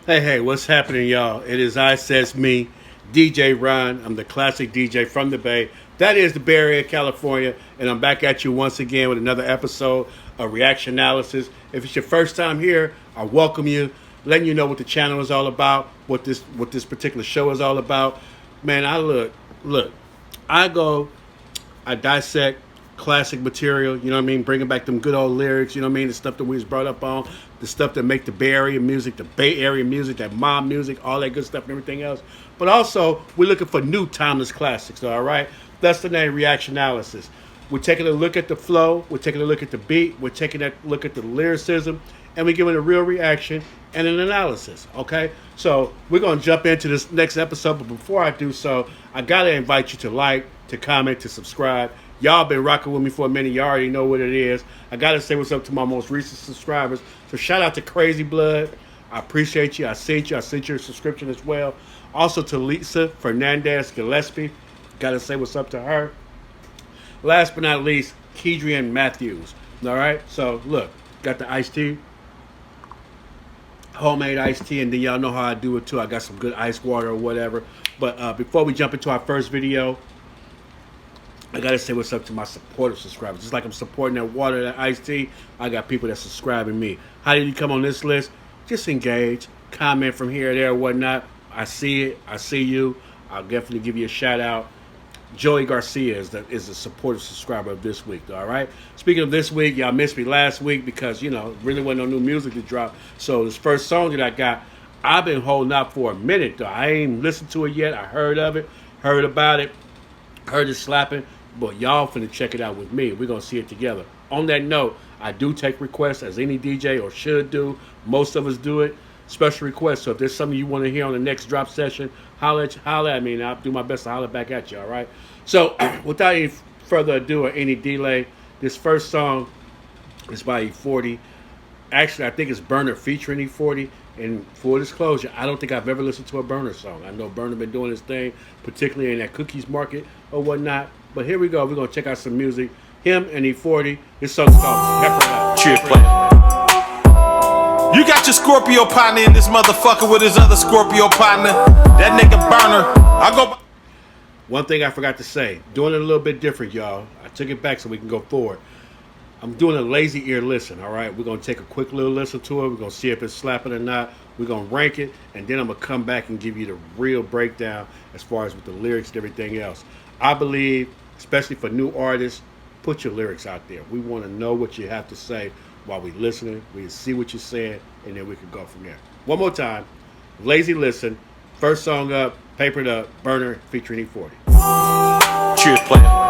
Hey, what's happening, y'all? It is me, DJ Ron. I'm the classic DJ from the Bay. That is the Bay Area, California, and I'm back at you once again with another episode of ReactioNalysis. If it's your first time here, I welcome you, letting you know what the channel is all about, what this particular show is all about. Man, I dissect classic material, you know what I mean? Bringing back them good old lyrics, you know what I mean? The stuff that we was brought up on, the stuff that make the Bay Area music, that mob music, all that good stuff and everything else. But also, we're looking for new timeless classics, all right? That's the name, ReactioNalysis. We're taking a look at the flow, we're taking a look at the beat, we're taking a look at the lyricism, and we're giving a real reaction and an analysis, okay? So we're going to jump into this next episode, but before I do so, I got to invite you to like, to comment, to subscribe. Y'all been rocking with me for a minute. Y'all already know what it is. I got to say what's up to my most recent subscribers. So shout out to Crazy Blood. I appreciate you. I sent you a subscription as well. Also to Lisa Fernandez Gillespie. Got to say what's up to her. Last but not least, Kedrian Matthews. All right? So look, got the iced tea. Homemade iced tea, and then y'all know how I do it too. I got some good ice water or whatever. But before we jump into our first video, I gotta say what's up to my supportive subscribers. Just like I'm supporting that water, that iced tea, I got people that subscribing me. How did you come on this list? Just engage, comment from here, there, whatnot. I see it, I see you. I'll definitely give you a shout out. Joey Garcia is a supportive subscriber of this week, all right? Speaking of this week, y'all missed me last week because, you know, really wasn't no new music to drop. So this first song that I got, I've been holding out for a minute, though. I ain't listened to it yet. I heard of it, heard about it, heard it slapping. But y'all finna check it out with me. We're gonna see it together. On that note, I do take requests as any DJ or should do. Most of us do it. Special requests. So if there's something you want to hear on the next drop session, holla at me, and I'll do my best to holler back at you, all right? So without any further ado or any delay, this first song is by E-40. Actually, I think it's Berner featuring E-40. And full disclosure, I don't think I've ever listened to a Berner song. I know Berner been doing his thing, particularly in that cookies market or whatnot. But here we go. We're going to check out some music. Him and E-40. This song's called Pepper Up. Cheers, player. You got your Scorpio partner in this motherfucker with his other Scorpio partner. That nigga Berner. I go. One thing I forgot to say. Doing it a little bit different, y'all. I took it back so we can go forward. I'm doing a lazy ear listen, all right? We're going to take a quick little listen to it. We're going to see if it's slapping or not. We're going to rank it. And then I'm going to come back and give you the real breakdown as far as with the lyrics and everything else. I believe, especially for new artists, put your lyrics out there. We want to know what you have to say while we're listening. We can see what you're saying, and then we can go from there. One more time. Lazy listen. First song up, Papered Up, Berner featuring E-40. Cheers, player.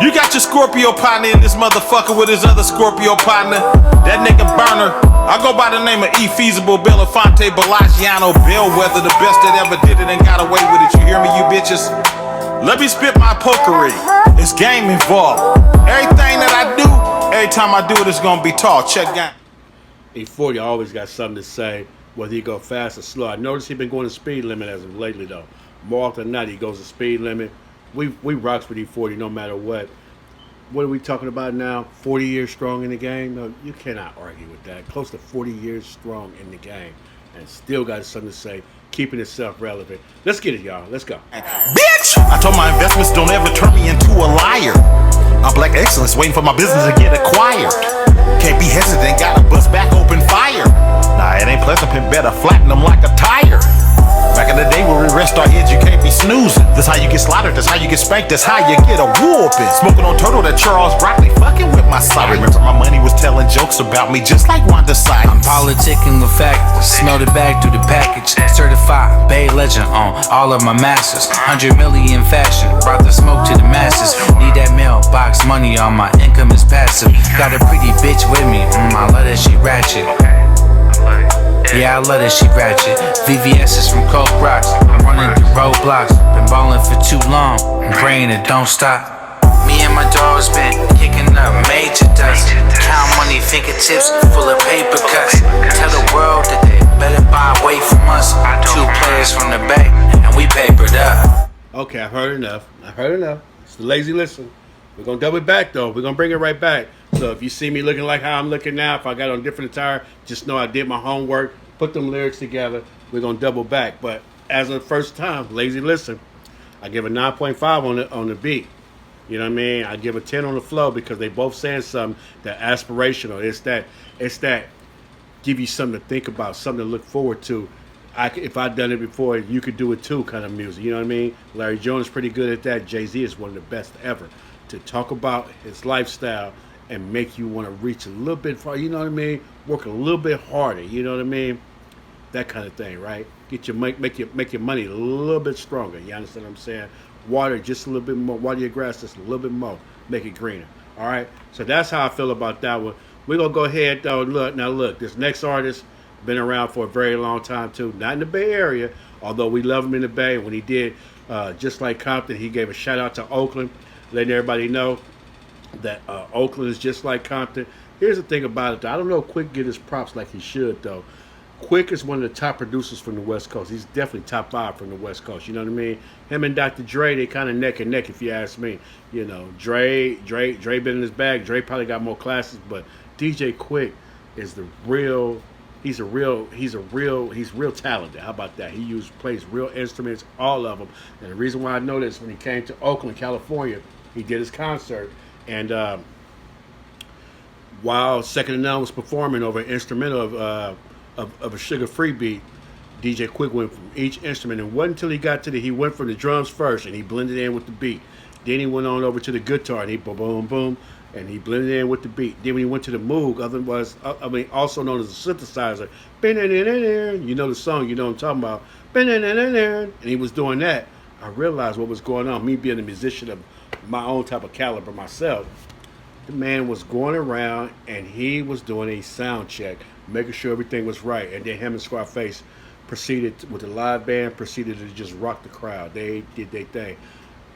You got your Scorpio partner in this motherfucker with his other Scorpio partner. That nigga Berner. I go by the name of E-Feasible, Belafonte, Belagiano, Bellwether, the best that ever did it and got away with it. You hear me, you bitches? Let me spit my pokery. It's game involved. Everything that I do, every time I do it, it's gonna be tall. Check game. E-40 always got something to say, whether he go fast or slow. I noticed he been going to speed limit as of lately, though. More often than not, he goes to speed limit. We rocks with E-40 no matter what. What are we talking about now? 40 years strong in the game? No, you cannot argue with that. Close to 40 years strong in the game. And still got something to say, keeping itself relevant. Let's get it, y'all. Let's go. Bitch! I told my investments don't ever turn me into a liar. I'm black excellence, waiting for my business to get acquired. Can't be hesitant, gotta bust back open fire. Nah, it ain't pleasant, pin better flatten them like a tire. Back in the day where we rest our heads, you can't be snoozing. That's how you get slaughtered, that's how you get spanked, that's how you get a whooping. Smoking on turtle, that Charles Broccoli fucking with my side. I remember my money was telling jokes about me just like Wanda Sykes. I'm politicking the fact, smell the bag through the package. Certified Bay legend on all of my masters. 100 million fashion, brought the smoke to the masses. Need that mailbox money, all my income is passive. Got a pretty bitch with me, I love that she ratchet. Yeah, I love that she ratchet. VVS is from Coke Rocks. I'm running through roadblocks. Been ballin' for too long. I'm praying it don't stop. Me and my dogs been kicking up major dust. Count money, fingertips full of paper cuts. Tell the world that they better buy away from us. 2 players from the Bay, and we papered up. Okay, I've heard enough. It's the lazy listen. We're gonna double it back though. We're gonna bring it right back. So if you see me looking like how I'm looking now, if I got on different attire, just know I did my homework, put them lyrics together. We're gonna double back. But as of the first time, lazy listen, I give a 9.5 on the beat. You know what I mean? I give a 10 on the flow because they both saying something that aspirational. It's that give you something to think about, something to look forward to. If I'd done it before, you could do it too kind of music. You know what I mean? Larry Jones is pretty good at that. Jay-Z is one of the best ever to talk about his lifestyle and make you want to reach a little bit far. You know what I mean? Work a little bit harder. You know what I mean? That kind of thing, right? Make your money a little bit stronger. You understand what I'm saying? Water just a little bit more. Water your grass just a little bit more. Make it greener. All right? So that's how I feel about that one. We're going to go ahead, though. Look, this next artist been around for a very long time, too. Not in the Bay Area, although we love him in the Bay. When he did Just Like Compton, he gave a shout-out to Oakland, letting everybody know that Oakland is just like Compton. Here's the thing about it, though. I don't know if Quik get his props like he should, though. Quik is one of the top producers from the West Coast. He's definitely top 5 from the West Coast. You know what I mean? Him and Dr. Dre, they kind of neck and neck, if you ask me. You know, Dre been in his bag. Dre probably got more classes, but DJ Quik is the real. He's real talented. How about that? He plays real instruments, all of them. And the reason why I know this, when he came to Oakland, California, he did his concert, and while Second and None was performing over an instrumental of a sugar-free beat, DJ Quik went from each instrument, and wasn't until he got to he went from the drums first, and he blended in with the beat. Then he went on over to the guitar, and he boom, boom, boom, and he blended in with the beat. Then when he went to the Moog, also known as a synthesizer, you know the song, you know what I'm talking about, and he was doing that. I realized what was going on. Me being a musician of my own type of caliber myself, the man was going around and he was doing a sound check, making sure everything was right. And then him and Scarface proceeded with the live band, proceeded to just rock the crowd. They did their thing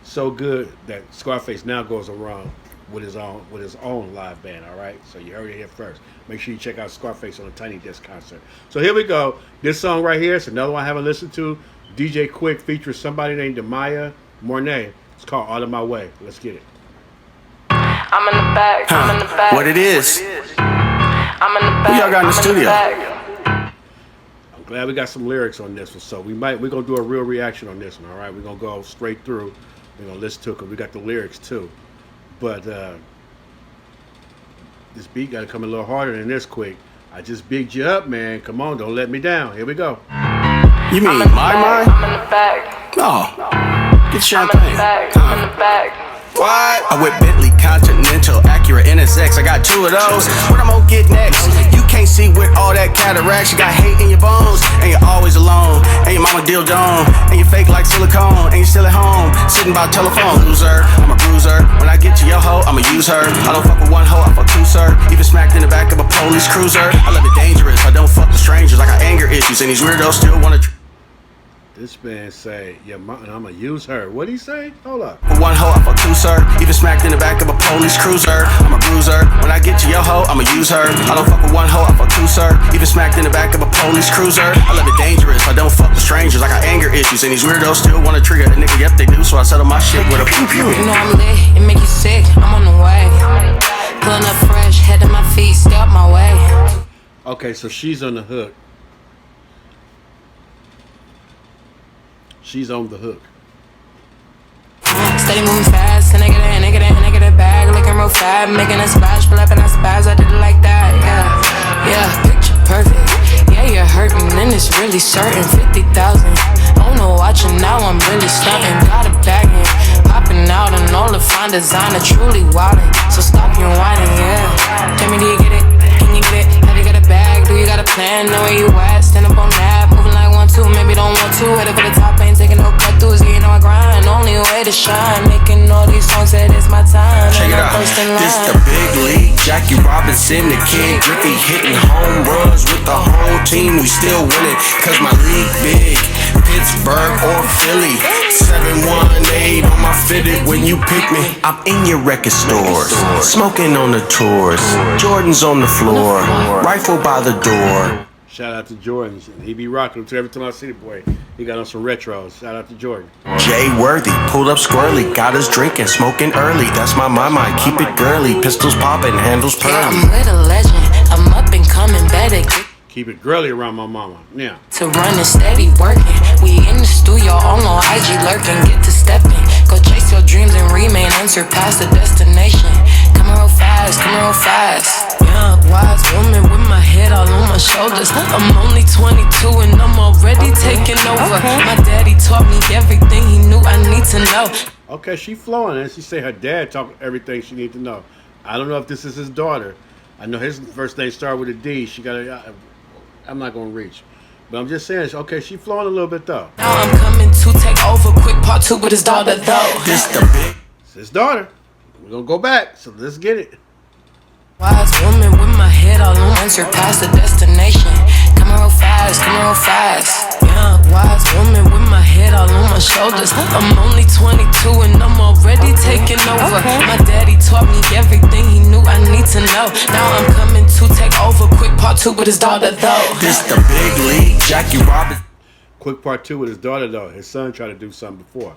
so good that Scarface now goes around with his own live band. All right, so you heard it here first. Make sure you check out Scarface on a Tiny Desk concert. So here we go. This song right here is another one I haven't listened to. DJ Quik features somebody named Demaya Mornay. It's called All of My Way. Let's get it. I'm in the back. I'm in the back. What it is? I'm in the back. Who y'all got in the studio? I'm glad we got some lyrics on this one. So we're gonna do a real reaction on this one. All right, we're gonna go straight through. We're gonna listen to it because we got the lyrics too. But this beat got to come a little harder than this, Quik. I just bigged you up, man. Come on, don't let me down. Here we go. You mean my? I'm in the back. No. Get I'm champagne. in the back. I'm in the back. What? I whip Bentley, Continental, Acura, NSX. I got 2 of those. What I'm gonna get next? You can't see with all that cataracts. You got hate in your bones, and you're always alone. And your mama deal dome, and you fake like silicone, and you're still at home, sitting by telephone. Loser, I'm a bruiser. When I get to your hoe, I'ma use her. I don't fuck with one hoe, I fuck 2, sir. Even smacked in the back of a police cruiser. I love it dangerous. I don't fuck with strangers. I got anger issues, and these weirdos still wanna. This man say, yeah, I'm gonna use her. What'd he say? Hold up. One hoe, I fuck 2, sir. Even smacked in the back of a police cruiser. I'm a bruiser. When I get to your hoe, I'ma use her. I don't fuck with one hoe, I fuck 2, sir. Even smacked in the back of a police cruiser. I love it dangerous. I don't fuck with strangers. I got anger issues, and these weirdos still wanna trigger a nigga. Yep, they do. So I settle my shit with a pew pew. You know I'm lit, it make you sick. I'm on the way. Pulling up fresh, head to my feet, stay up my way. Okay, so she's on the hook. She's on the hook. Steady moving fast, and I get a bag, looking real fat, making a splash, pull up and I spaz, I did it like that, yeah, picture perfect, yeah, you're hurting, and it's really certain, 50,000, oh no, watching now, I'm really stunting, got a bagging, popping out, and all the fine designer, truly wildin', so stop your whining, yeah, tell me, do you get it, can you get it, have you got a bag, do you got a plan, know where you at, stand up on that, moving like 1, 2, maybe don't want to, head up at the top, ain't taking no cut throughs, you know I grind, only way to shine, making all these songs that it's my time. Check it out, this the big league, Jackie Robinson, the King Griffey, hitting home runs with the whole team, we still winning, cause my league big, Pittsburgh or Philly, 718 on my fitted when you pick me, I'm in your record stores, smoking on the tours, Jordan's on the floor, rifle by the door. Shout out to Jordan. He be rocking them too. Every time I see the boy, he got on some retros. Shout out to Jordan. Jay Worthy, pulled up squirrely, got us drinking, smoking early. That's my mama, keep it girly. Pistols popping, handles pearly. Yeah, I'm with a legend. I'm up and coming, better get Keep it girly around my mama. Yeah. to running, steady working. We in the studio, all on IG lurking. Get to stepping, go chase your dreams and remain unsurpassed. The destination. Coming real fast, coming real fast. Young, wise woman with my head all on my shoulders. I'm only 22 and I'm already taking over. My daddy taught me everything he knew I need to know. Okay, she flowing, and she say her dad taught everything she need to know. I don't know if this is his daughter. I know his first name started with a D. She got a. I'm not gonna reach, but I'm just saying. Okay, she flowing a little bit though. Now I'm coming to take over. Quick part 2 with his daughter though. This the big. It's his daughter. We're gonna go back, so let's get it. Wise woman with my head all on, unsurpassed the destination. Coming real fast, coming real fast. Young, wise woman with my head all on my shoulders. I'm only 22 and I'm already taking over. My daddy taught me everything he knew I need to know. Now I'm coming to take over. Quick part 2 with his daughter though. This the big league, Jackie Robinson. Quick part 2 with his daughter though. His son tried to do something before.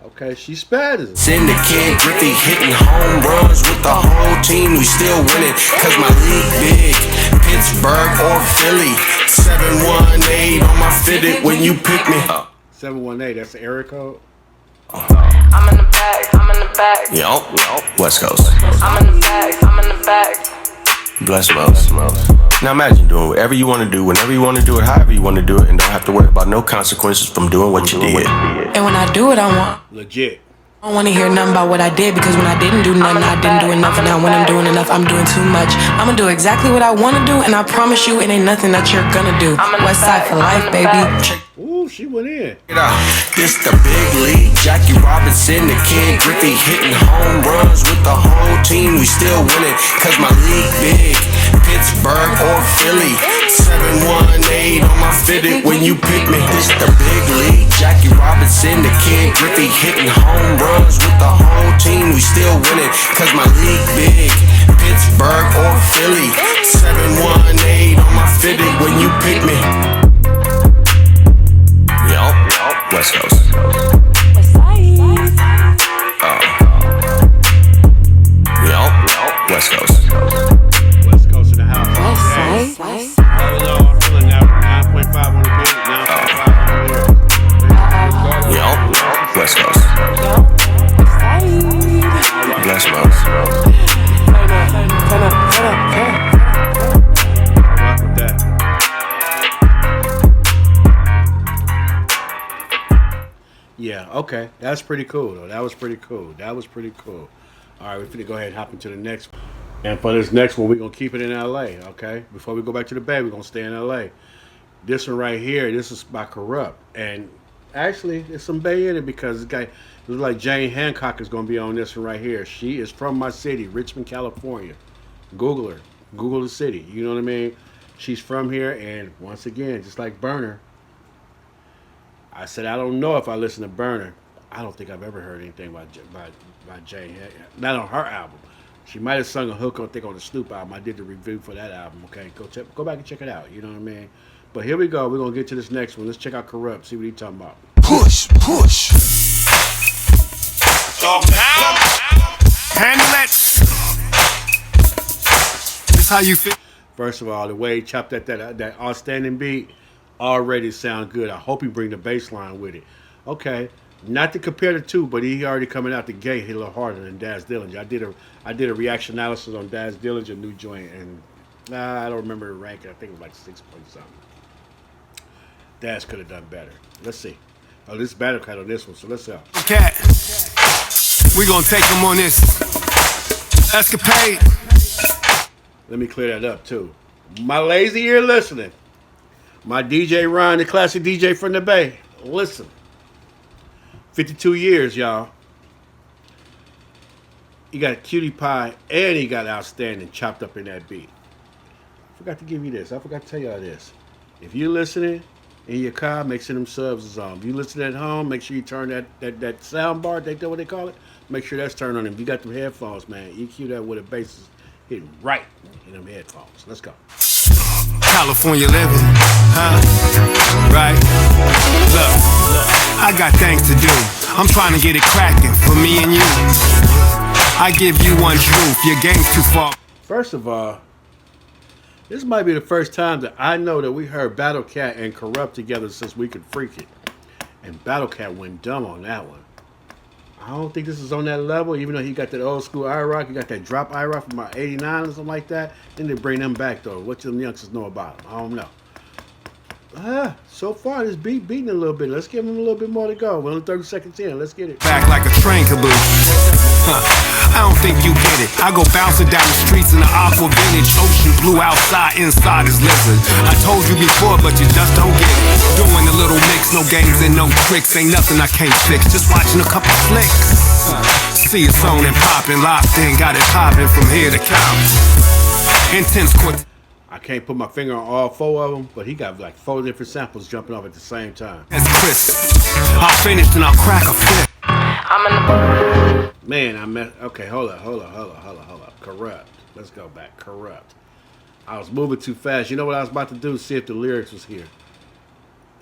Okay, she's spazzing. Send the kid Griffey hitting home runs with the whole team. We still winning, cause my league big. Pittsburgh or Philly. 718 on my fitted when you pick me. 718, that's the area code. I'm in the bag, I'm in the bag. Yup, West Coast. I'm in the bag, I'm in the bag. Bless most. Now imagine doing whatever you want to do, whenever you want to do it, however you want to do it, and don't have to worry about no consequences from doing what you did. And when I do it, I want. Legit. I don't want to hear nothing about what I did, because when I didn't do nothing, I didn't do enough. And now when I'm doing enough, I'm doing too much. I'm gonna do exactly what I want to do, and I promise you it ain't nothing that you're gonna do. West side for life, baby. Ooh, she went in. This the big league, Jackie Robinson, the kid Griffey hitting home runs with the whole team. We still winning, cause my league big. Pittsburgh or Philly. 718 on my fitted when you pick me. This the big league, Jackie Robinson, the kid Griffey hitting home runs with the whole team. We still winning, cause my league big. Pittsburgh or Philly. 718 on my fitted when you pick me. Yup, West Coast. Yup, West Coast. West Coast in the house. Hello, I'm feeling 9.5 on the beat. 9.5 on the beat. Yup, West Coast. Bless most. Rock with that. Yeah, okay. That's pretty cool, though. That was pretty cool. All right, we're going to go ahead and hop into the next one. And for this next one, we're going to keep it in L.A., okay? Before we go back to the Bay, we're going to stay in L.A. This one right here, this is by Kurupt. And actually, there's some Bay in it because this guy, it looks like Jane Hancock is going to be on this one right here. She is from my city, Richmond, California. Google her. Google the city. You know what I mean? She's from here, and once again, just like Berner, I said I don't know if I listen to Berner. I don't think I've ever heard anything by Jane. Not on her album. She might have sung a hook on the Snoop album. I did the review for that album. Okay, go back and check it out. You know what I mean? But here we go. We're gonna get to this next one. Let's check out Kurupt. See what he's talking about. Push. Handle it. This how you feel. First of all, the way he chopped that outstanding beat already sound good. I hope he bring the bass line with it. Okay. Not to compare the two, but he already coming out the gate a little harder than Daz Dillinger. I did a reaction analysis on Daz Dillinger new joint, and I don't remember the ranking. I think it was like 6 point something. Daz could have done better. Let's see. Oh, this battle cut on this one, so let's see. Cat, we gonna take them on this escapade. Let me clear that up too. My lazy ear listening. My DJ Ron, the classic DJ from the Bay. Listen. 52 years, y'all. He got Cutie Pie and he got Outstanding chopped up in that beat. I forgot to give you this. I forgot to tell y'all this. If you're listening in your car, make sure them subs is on. If you listen at home, make sure you turn that sound bar, they know what they call it. Make sure that's turned on. If you got them headphones, man, EQ that with a bass is hitting right in them headphones. Let's go. California living, huh? Right? Look, I got things to do. I'm trying to get it cracking for me and you. I give you one truth, your game's too far. First of all, this might be the first time that I know that we heard Battle Cat and Kurupt together since We Could Freak It. And Battle Cat went dumb on that one. I don't think this is on that level, even though he got that old school I-Rock, he got that drop I-Rock from about 89 or something like that. Then they bring them back though. What do them youngsters know about him? I don't know. So far this beat beating a little bit. Let's give him a little bit more to go. We're only 30 seconds in. Let's get it. Back like a train caboose. I don't think you get it. I go bouncing down the streets in the aqua vintage. Ocean blue outside, inside is lizard. I told you before, but you just don't get it. Doing a little mix, no games and no tricks. Ain't nothing I can't fix. Just watching a couple flicks. See it's on and popping, locked in, got it popping from here to count. Intense quartet. I can't put my finger on all 4 of them, but he got like 4 different samples jumping off at the same time. That's crisp. I'll finish and I'll crack a fifth. Man, I met. Okay, hold up. Kurupt. Let's go back. Kurupt. I was moving too fast. You know what I was about to do? See if the lyrics was here.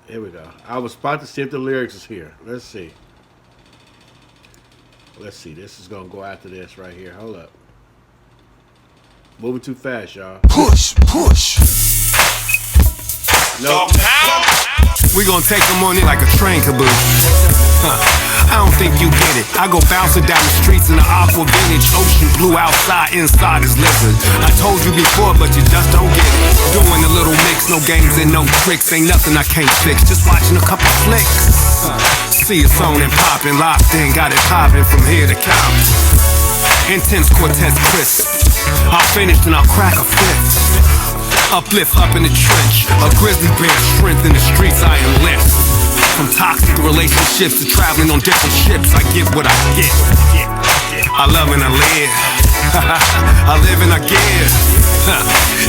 Here we go. I was about to see if the lyrics was here. Let's see. This is gonna go after this right here. Hold up. Moving too fast, y'all. Push. No. We gonna take them on it like a train caboose. I don't think you get it. I go bouncing down the streets in the aqua vintage. Ocean blue outside, inside is lizard. I told you before, but you just don't get it. Doing a little mix, no games and no tricks. Ain't nothing I can't fix. Just watching a couple flicks. See it's on and popping, locked in, got it popping from here to count. Intense quartet crisp. I'll finish and I'll crack a fifth. Uplift up in the trench. A grizzly bear strength in the streets I enlist. From toxic relationships to traveling on different ships, I get what I get. I love and I live. I live and I give.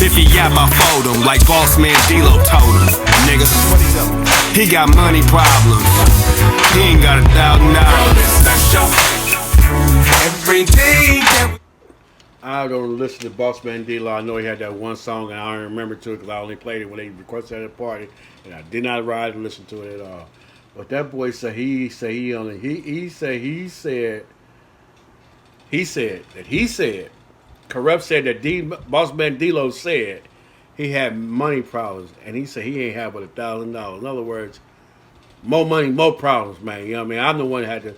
If he yap, I fold him like boss man D-Lo told him. Nigga, he got money problems. He ain't got $1,000. Everything that I don't listen to Boss Man D-Lo. I know he had that one song, and I don't remember to it because I only played it when they requested at a party, and I did not ride and listen to it at all. But that boy said he said Kurupt said that Boss Man D-Lo said he had money problems, and he said he ain't had but $1,000. In other words, more money, more problems, man. You know what I mean? I'm the one that had to.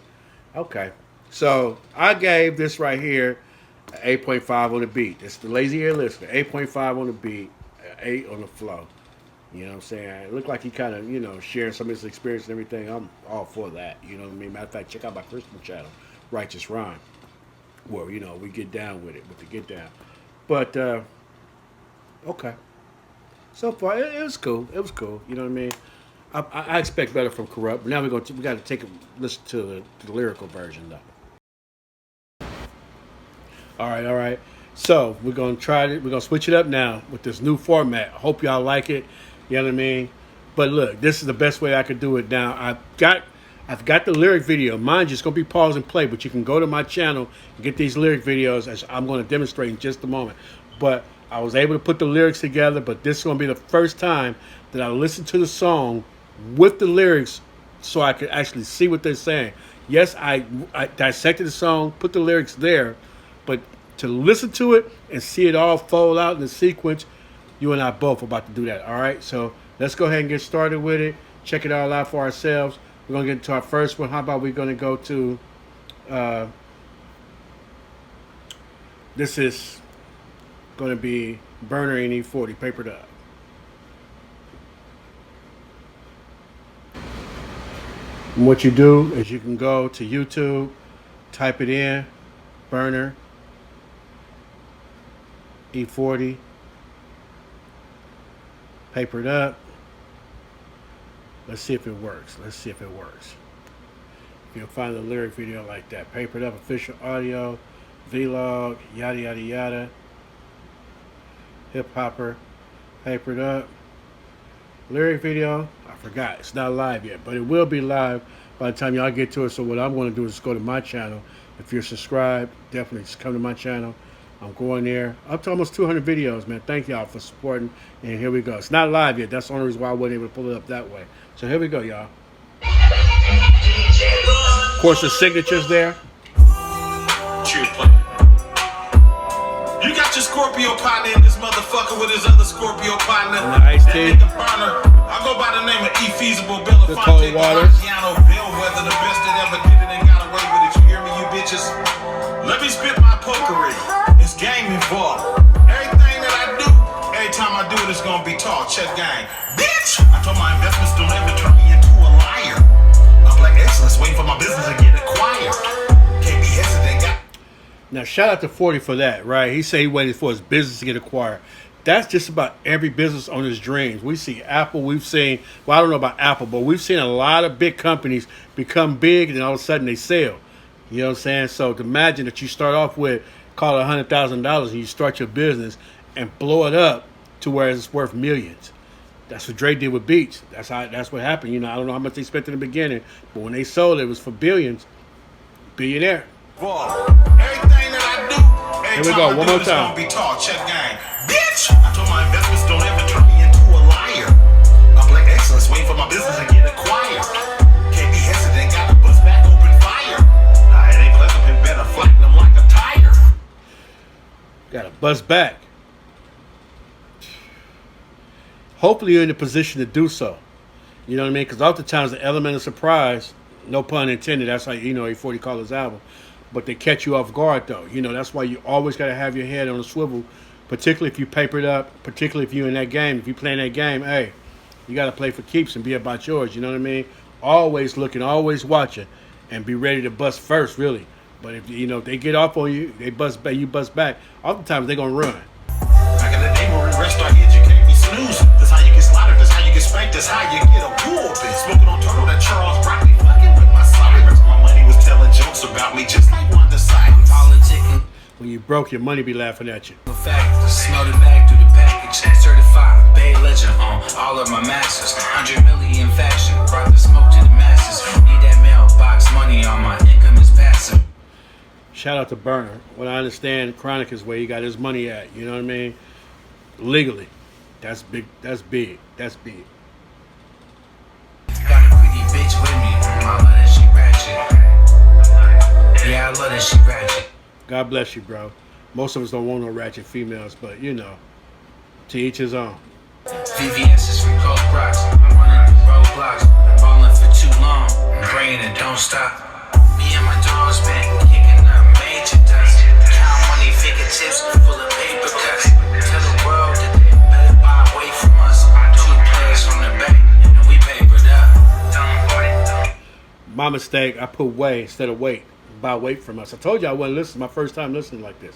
Okay, so I gave this right here 8.5 on the beat. It's the lazy ear listener. 8.5 on the beat, 8 on the flow. You know what I'm saying? It looked like he kind of, sharing some of his experience and everything. I'm all for that. You know what I mean? Matter of fact, check out my Christian channel, Righteous Rhyme, where, we get down with it, with the get down. But, okay. So far, it was cool. It was cool. You know what I mean? I expect better from Kurupt. Now we got to take a listen to the lyrical version, though. All right. So we're gonna try it. We're gonna switch it up now with this new format. Hope y'all like it. You know what I mean? But look, this is the best way I could do it now. I've got the lyric video. Mine's just gonna be pause and play, but you can go to my channel and get these lyric videos as I'm gonna demonstrate in just a moment. But I was able to put the lyrics together, but this is gonna be the first time that I listen to the song with the lyrics so I could actually see what they're saying. Yes, I dissected the song, put the lyrics there, but to listen to it and see it all fold out in the sequence, you and I both are about to do that. All right, so let's go ahead and get started with it. Check it all out for ourselves. We're going to get into our first one. How about we're going to go to, this is going to be Berner and E-40, Papered Up. And what you do is you can go to YouTube, type it in, Berner, E-40, Papered Up. Let's see if it works. If you'll find the lyric video like that. Papered Up, official audio, vlog, yada, yada, yada. Hip hopper, Papered Up. Lyric video, I forgot. It's not live yet, but it will be live by the time y'all get to it. So what I'm going to do is go to my channel. If you're subscribed, definitely just come to my channel. I'm going there. Up to almost 200 videos, man. Thank y'all for supporting. And here we go. It's not live yet. That's the only reason why I wasn't able to pull it up that way. So here we go, y'all. Of course, the signature's there. Cheers, play. You got your Scorpio partner in this motherfucker with his other Scorpio partner. And the iced tea. Berner. I go by the name of E-Feasible, The cold water. Bellwether, the best that ever did it and got away with it. You hear me, you bitches? Let me spit my pokery. It's game involved. Everything that I do, every time I do it, it's gonna be tall. Check gang. Bitch! I told my investments don't ever turn me into a liar. I'm black excellence, waiting for my business to get acquired. Can't be hesitant, got. Now, shout out to 40 for that, right? He said he waited for his business to get acquired. That's just about every business owner's dreams. We see Apple, we've seen, well, I don't know about Apple, but we've seen a lot of big companies become big and all of a sudden they sell. You know what I'm saying? So to imagine that you start off with, call it $100,000 and you start your business and blow it up to where it's worth millions. That's what Dre did with Beats. That's what happened. You know, I don't know how much they spent in the beginning, but when they sold it, it was for billions. Billionaire. Everything that I do, Here we go, one more time. Be tall. Check gang. Bitch! I told my investments don't ever turn me into a liar. I'm black excellence, waiting for my business to get acquired. Can't be hesitant, got to bust back, open fire. Nah, it ain't pleasant, been better flattening them like a tire. Got to bust back. Hopefully you're in a position to do so. You know what I mean? Because oftentimes the element of surprise, no pun intended, that's how, you know, E-40 called his album. But they catch you off guard, though. You know, that's why you always got to have your head on a swivel, particularly if you papered up, particularly if you're in that game. If you playing that game, hey, you got to play for keeps and be about yours. You know what I mean? Always looking, always watching, and be ready to bust first, really. But if, you know, if they get off on you, they bust back, you bust back. Oftentimes they're going to run. Back in the day when we rest our heads, you can't be snoozing. That's how you get slaughtered, that's how you get spanked, that's how you get a whooping. Smoking on turtle that Charles Broccoli fucking with my side. My money was telling jokes about me just like one side. Politicking. When you broke, your money be laughing at you. Fact, smelled it back through the package. Certified Bay legend on all of my masters. 100 million faction. Brought the smoke to the masses. Need that mailbox money on my income is passive. Shout out to Berner. What I understand, Chronic is where he got his money at. You know what I mean? Legally. That's big. That's big. That's big. Got a pretty bitch with me. I love that she ratchet. Yeah, I love that she ratchet. God bless you, bro. Most of us don't want no ratchet females, but you know, to each his own. VVS is from Cold Rocks. I'm running through roadblocks. Been ballin' for too long. Praying it don't stop. Me and my dogs been kicking up major dust. Count money, figure tips, full of paper cuts. Tell the world that they better buy away from us. 2 players from the Bay, and we papered up. My mistake, I put way instead of wait. Buy weight from us. I told you I wasn't listening. My first time listening like this.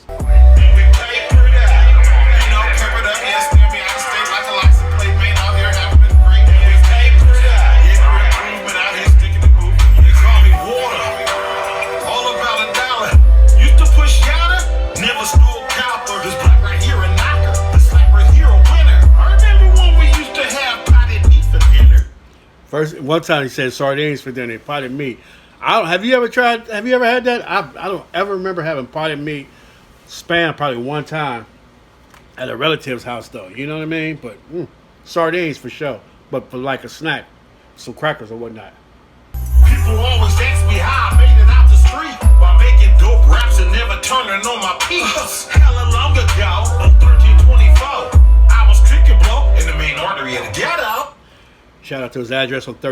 First, one time he said sardines for dinner, potted meat. Have you ever had that? I don't ever remember having potted meat, spam probably one time at a relative's house though. You know what I mean? But sardines for sure. But for like a snack, some crackers or whatnot. People always ask me how I made it out the street by making dope raps and never turning on my peeps. Hella long ago, on 1324, I was kicking blow in the main artery of the ghetto. Shout out to his address on the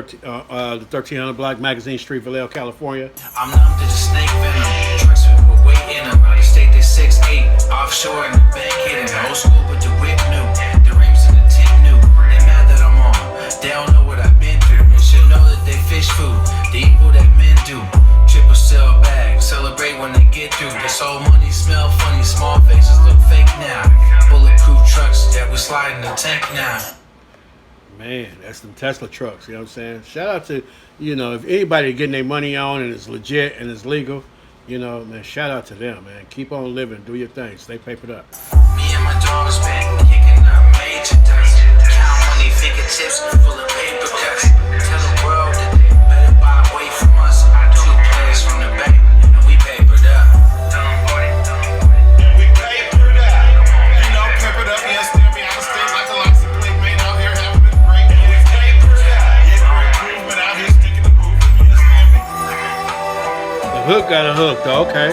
1300 block, Magazine Street, Vallejo, California. I'm numb to the snake venom. Trucks with weight in them. Out of state, they 6'8". Offshore in the bank hidden. Old school, but the whip new. The rims in the tip new. They mad that I'm on. They don't know what I've been through. They should know that they fish food. The evil that men do. Triple sell bag. Celebrate when they get through. This old money smell funny. Small faces look fake now. Bulletproof trucks that we slide in the tank now. Man, that's them Tesla trucks, you know what I'm saying? Shout out to, you know, if anybody getting their money on and it's legit and it's legal, you know, man, shout out to them, man. Keep on living, do your thing, stay papered up. Me and my dogs been kicking up major dust. Count money, figure tips, full of paper cuts. Tell the world that they better buy away from us. 2 players from the Bay, and we papered up. And we papered Hook got a hook though. Okay.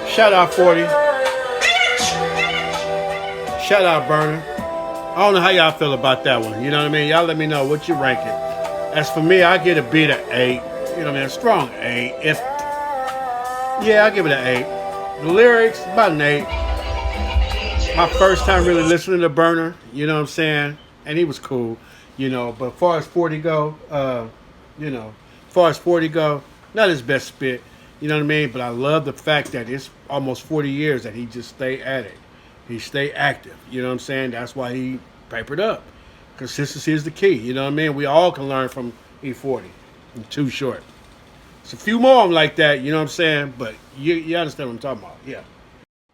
Shout out 40. Shout out Berner. I don't know how y'all feel about that one. You know what I mean? Y'all let me know what you rank it. As for me, I get a B to 8. You know what I mean? A strong 8. Yeah, I give it an 8. The lyrics, about an 8. My first time really listening to Berner, you know what I'm saying? And he was cool, you know. But as far as 40 go, not his best spit, you know what I mean? But I love the fact that it's almost 40 years that he just stayed at it. He stayed active, you know what I'm saying? That's why he papered up. Consistency is the key, you know what I mean? We all can learn from E-40. I'm too short. It's a few more of them like that, you know what I'm saying? But you understand what I'm talking about, yeah.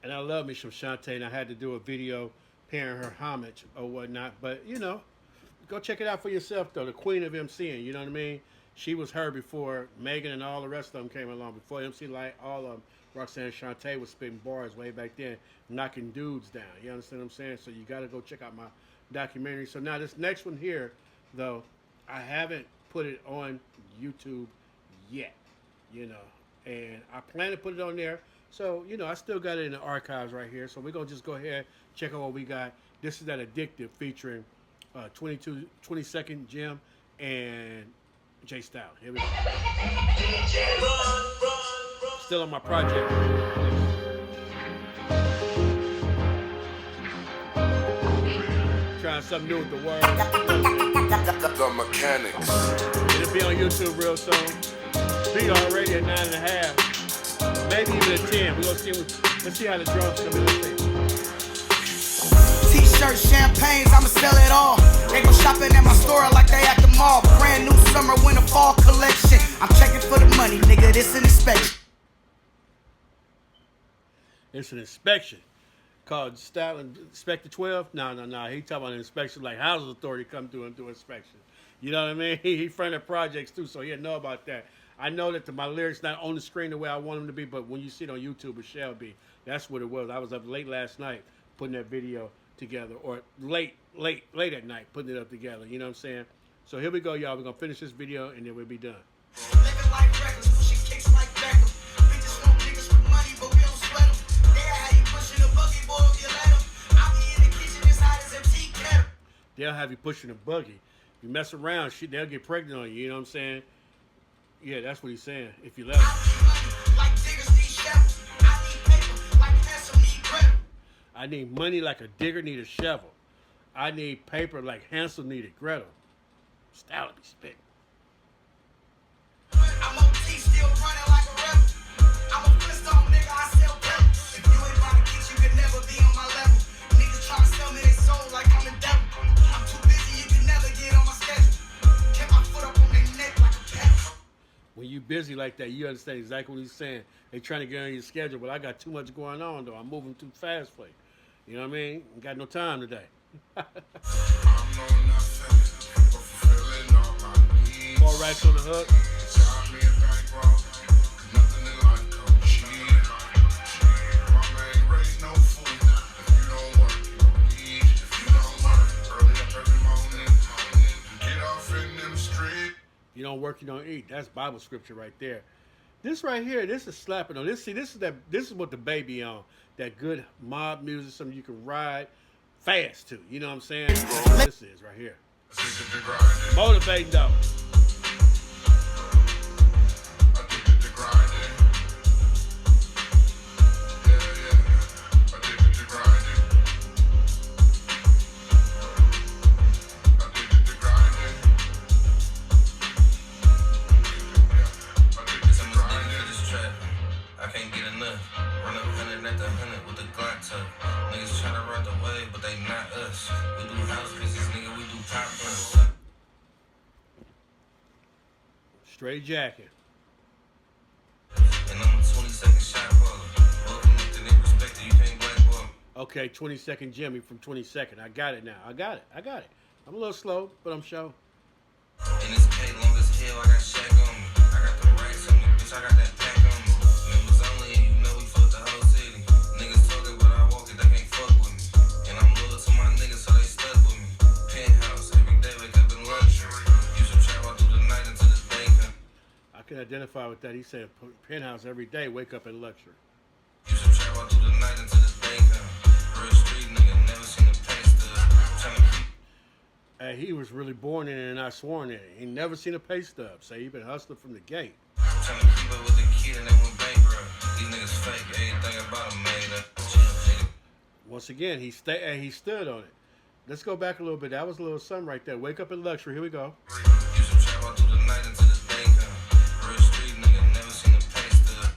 And I love me some Shantae, and I had to do a video paying her homage or whatnot. But, you know, go check it out for yourself, though. The queen of MCing, you know what I mean? She was her before Megan and all the rest of them came along. Before MC Light, all of them, Roxanne Shantae was spitting bars way back then, knocking dudes down. You understand what I'm saying? So you got to go check out my documentary. So now this next one here, though, I haven't put it on YouTube yet, you know. And I plan to put it on there. So, you know, I still got it in the archives right here. So we're going to just go ahead, check out what we got. This is that Addictive featuring 22nd Jim and J Style. Here we go. Still on my project. Trying something new with the word. The Mechanics. It'll be on YouTube real soon. Beat already at 9.5. Maybe even a 10. We're gonna see. Let's see how the drums come in. T-shirts, champagnes, I'ma sell it all. They go shopping at my store like they at the mall. Brand new summer, winter, fall collection. I'm checking for the money, nigga. This an inspection. It's an inspection called Stalin Inspector 12. No. He talking about an inspection like housing authority come through and do inspection. You know what I mean? He fronted projects too, so he'll know about that. I know that my lyrics not on the screen the way I want them to be, but when you see it on YouTube, it shall be. That's what it was. I was up late last night putting that video together, or late at night putting it up together. You know what I'm saying? So here we go, y'all. We're going to finish this video, and then we'll be done. Living like reckless, pushing kicks like Beckham. Bitches want niggas with money, but we don't sweat them. They'll have you pushing a buggy, boy, if you let them. I'll be in the kitchen as hot as a tea kettle. They'll have you pushing a buggy. If you mess around, they'll get pregnant on you. You know what I'm saying? Yeah, that's what he's saying. If you let them. I need money like a digger need a shovel. I need paper like Hansel needed Gretel. Stalin be spitting. I'm OT, still running like a rebel. I'm a Flintstone nigga, I sell pebbles. If you ain't about to get, you can never be on my level. Niggas try to sell me their soul like I'm the devil. I'm too busy, you can never get on my schedule. Kept my foot up on their neck like a pedal. When you busy like that, you understand exactly what he's saying. They trying to get on your schedule, but I got too much going on though. I'm moving too fast for you. You know what I mean? Got no time today. All right on the hook. You don't work, you don't eat. That's Bible scripture right there. This right here, this is slapping on. This is what the baby on. That good mob music, something you can ride fast to. You know what I'm saying? That's what this is right here. Motivating though. Straight jacket. And I'm a 22nd shot caller. Welcome to the respect you can't blackball. Okay, 22nd Jimmy from 22nd. I got it now. I got it. I'm a little slow, but I'm sure. And this pay long as hell, I got Shaq on me. I got the racks on me, bitch, I got that pack on me. Members only, and you know we fuck the whole city. Niggas talking, but I walk it, they can't fuck with me. And I'm loyal to my niggas, so they stuck with me. Penthouse, every day wake up in luxury. Used to travel through the night until the day come. I can can identify with that. He said penthouse every day, wake up and lecture. Used to travel through the night until this day come. Real street nigga, never seen a pay stub. Telling people Hey, he was really born in it and not sworn in it. He never seen a pay stub. Say he been hustling from the gate. Telling people with the kid and they went bankrupt. These niggas fake, everything about them made up. Once again, he stood on it. Let's go back a little bit. That was a little something right there. Wake up in luxury. Here we go. Used to travel through the night until this day come. Real street nigga, never seen a pay stub.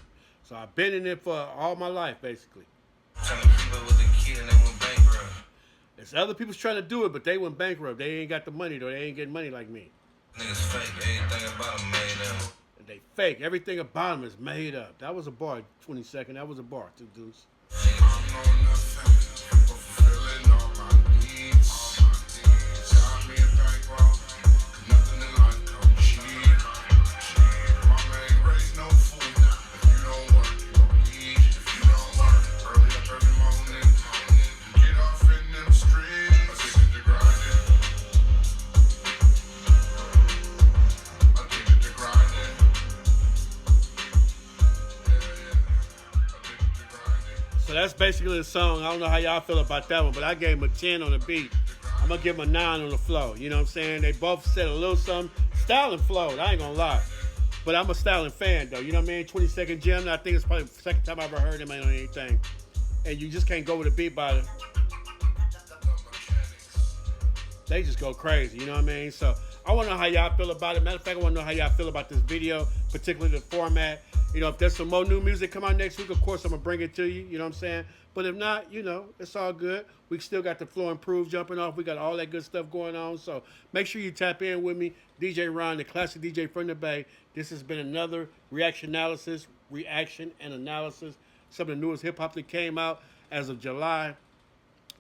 So I've been in it for all my life, basically. Telling people with the kid and they went bankrupt. There's other people's trying to do it, but they went bankrupt. They ain't got the money, though. They ain't getting money like me. Niggas fake, everything about them made up. And they fake. Everything about them is made up. That was a bar, 22nd. That was a bar, two dudes. So that's basically the song. I don't know how y'all feel about that one, but I gave him a 10 on the beat. I'm going to give him a 9 on the flow. You know what I'm saying? They both said a little something. Stalin flowed. I ain't going to lie. But I'm a Stalin fan, though. You know what I mean? 22nd Jim. I think it's probably the second time I ever heard him on anything. And you just can't go with a beat by it. They just go crazy. You know what I mean? So I want to know how y'all feel about it. Matter of fact, I want to know how y'all feel about this video, particularly the format. You know, if there's some more new music come out next week, of course, I'm going to bring it to you. You know what I'm saying? But if not, you know, it's all good. We still got the Flow Improve jumping off. We got all that good stuff going on. So make sure you tap in with me. DJ Ron, the classic DJ from the Bay. This has been another reaction and analysis. Some of the newest hip-hop that came out as of July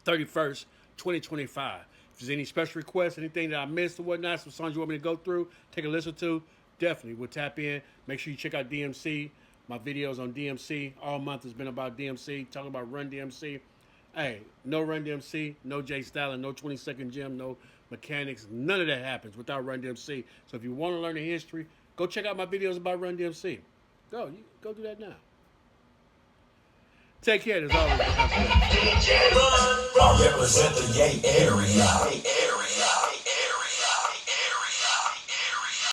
31st, 2025. If there's any special requests, anything that I missed or whatnot, some songs you want me to go through, take a listen to, definitely we'll tap in. Make sure you check out DMC. My videos on DMC all month has been about DMC, talking about Run DMC. Hey, no Run DMC, no J Stalin, no 22nd Gym, no mechanics. None of that happens without Run DMC. So if you want to learn the history, go check out my videos about Run DMC. Go do that now. Take care. As always. I represent the Yay area.